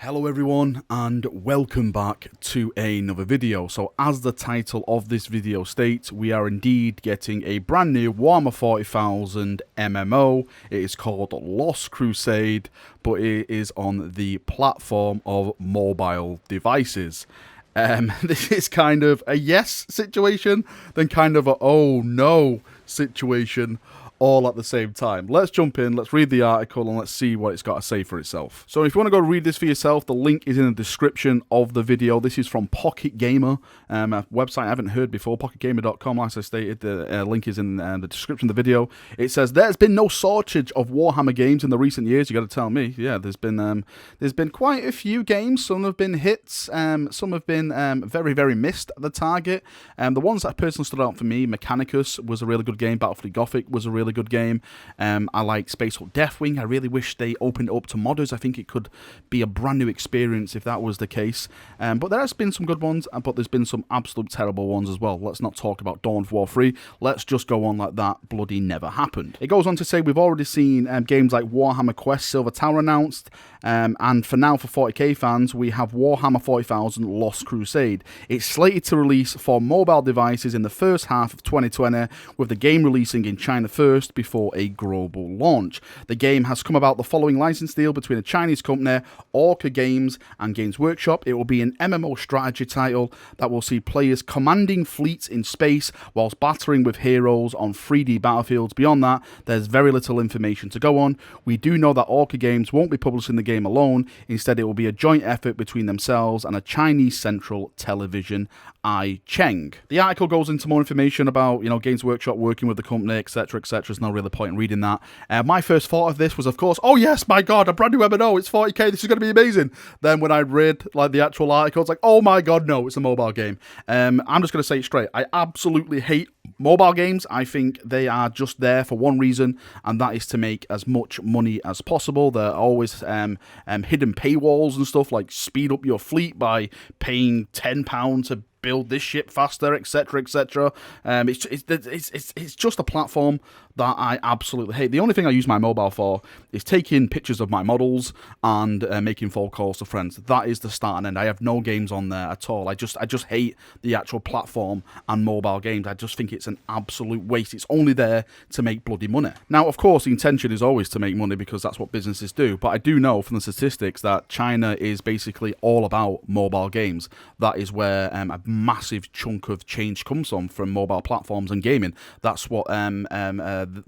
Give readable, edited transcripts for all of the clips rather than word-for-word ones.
Hello everyone and welcome back to another video. So as the title of this video states, we are indeed getting a brand new Warhammer 40,000 MMO. It is called Lost Crusade, but it is on the platform of mobile devices. This is kind of a yes situation, then kind of a oh no situation, all at the same time. Let's jump in, let's read the article, and let's see what it's got to say for itself. So if you want to go read this for yourself, the link is in the description of the video. This is from Pocket Gamer, a website I haven't heard before, pocketgamer.com, as I stated. The link is in the description of the video. It says, there's been no shortage of Warhammer games in the recent years. You got to tell me. Yeah, there's been quite a few games. Some have been hits, some have been very, very missed at the target. The ones that personally stood out for me, Mechanicus was a really good game, Battlefleet Gothic was a really good game. I like Space Hulk Deathwing. I really wish they opened it up to modders. I think it could be a brand new experience if that was the case. But there has been some good ones, but there's been some absolute terrible ones as well. Let's not talk about Dawn of War 3. Let's just go on like that bloody never happened. It goes on to say we've already seen games like Warhammer Quest Silver Tower announced, and for now, for 40k fans, we have Warhammer 40,000 Lost Crusade. It's slated to release for mobile devices in the first half of 2020, with the game releasing in China first before a global launch. The game has come about the following license deal between a Chinese company, Orca Games, and Games Workshop. It will be an MMO strategy title that will see players commanding fleets in space whilst battering with heroes on 3D battlefields. Beyond that, there's very little information to go on. We do know that Orca Games won't be publishing the game alone. Instead, it will be a joint effort between themselves and a Chinese central television, iCheng. The article goes into more information about, Games Workshop working with the company, etc., etc. There's no really point in reading that. My first thought of this was, of course, oh yes, my god, a brand new MMO, it's 40k, this is going to be amazing. Then when I read the actual article, it's like, oh my god, no, it's a mobile game. I'm just going to say it straight. I absolutely hate mobile games. I think they are just there for one reason, and that is to make as much money as possible. They're always hidden paywalls and stuff, like speed up your fleet by paying £10 to build this ship faster, etc., etc. It's just a platform that I absolutely hate. The only thing I use my mobile for is taking pictures of my models and making phone calls to friends. That is the start and end. I have no games on there at all. I just hate the actual platform and mobile games. I just think it's an absolute waste. It's only there to make bloody money. Now, of course, the intention is always to make money because that's what businesses do. But I do know from the statistics that China is basically all about mobile games. That is where a massive chunk of change comes from mobile platforms and gaming. That's what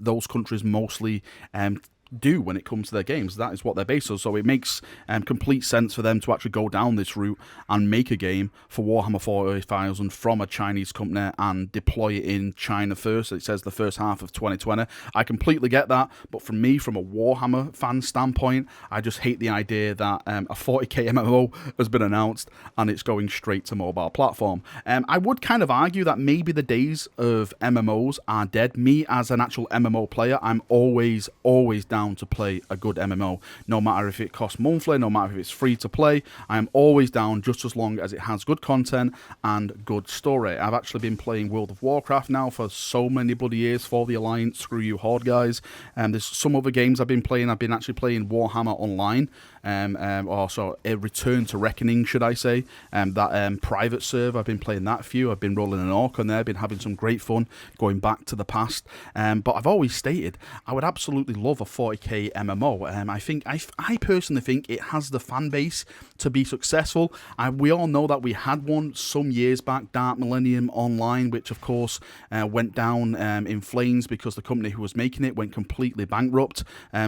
those countries mostly do when it comes to their games. That is what they're based on. So it makes complete sense for them to actually go down this route and make a game for Warhammer 40,000 from a Chinese company and deploy it in China first. It says the first half of 2020. I completely get that, but for me, from a Warhammer fan standpoint, I just hate the idea that a 40k MMO has been announced and it's going straight to mobile platform. I would kind of argue that maybe the days of MMOs are dead. Me, as an actual MMO player, I'm always down to play a good MMO, no matter if it costs monthly, no matter if it's free to play. I am always down, just as long as it has good content and good story. I've actually been playing World of Warcraft now for so many bloody years for the Alliance. Screw you Horde guys. There's some other games I've been playing. I've been actually playing Warhammer Online, also a Return to Reckoning, should I say, that private server. I've been playing that few. I've been rolling an orc on there, been having some great fun going back to the past, but I've always stated I would absolutely love a 40k MMO. I personally think it has the fan base to be successful. We all know that we had one some years back, Dark Millennium Online, which of course went down in flames because the company who was making it went completely bankrupt,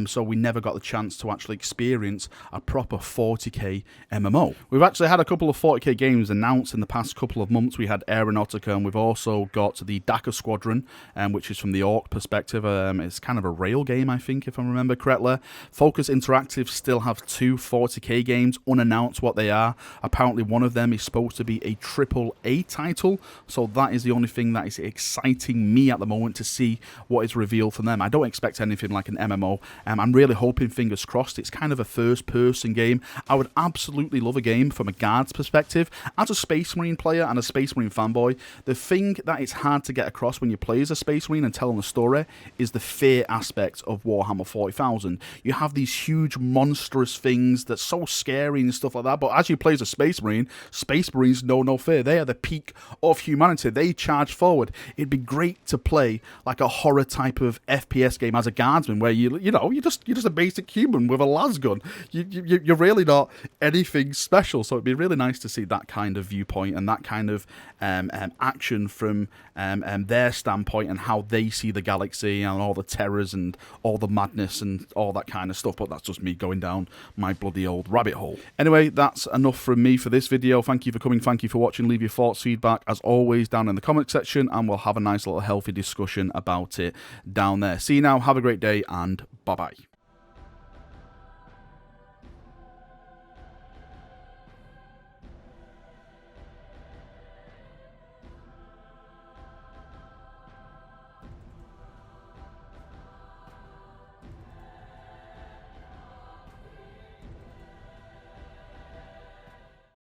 so we never got the chance to actually experience a proper 40k MMO. We've actually had a couple of 40k games announced in the past couple of months. We had Aeronautica, and we've also got the Dakar Squadron, which is from the Orc perspective. It's kind of a rail game, I think, if I remember correctly. Focus Interactive still have two 40k games, unannounced what they are. Apparently one of them is supposed to be a AAA title, so that is the only thing that is exciting me at the moment to see what is revealed from them. I don't expect anything like an MMO. I'm really hoping, fingers crossed, it's kind of a first person game. I would absolutely love a game from a guard's perspective. As a Space Marine player and a Space Marine fanboy, the thing that it's hard to get across when you play as a Space Marine and telling a story is the fear aspect of Warhammer 40,000. You have these huge monstrous things that's so scary and stuff like that, but as you play as a Space Marines know no fear. They are the peak of humanity. They charge forward. It'd be great to play like a horror type of FPS game as a guardsman, where you're just a basic human with a las gun. You're really not anything special. So it'd be really nice to see that kind of viewpoint and that kind of action from their standpoint and how they see the galaxy and all the terrors and all the madness and all that kind of stuff. But that's just me going down my bloody old rabbit hole. Anyway, that's enough from me for this video. Thank you for coming. Thank you for watching. Leave your thoughts, feedback, as always, down in the comment section, and we'll have a nice little healthy discussion about it down there. See you now. Have a great day, and bye-bye.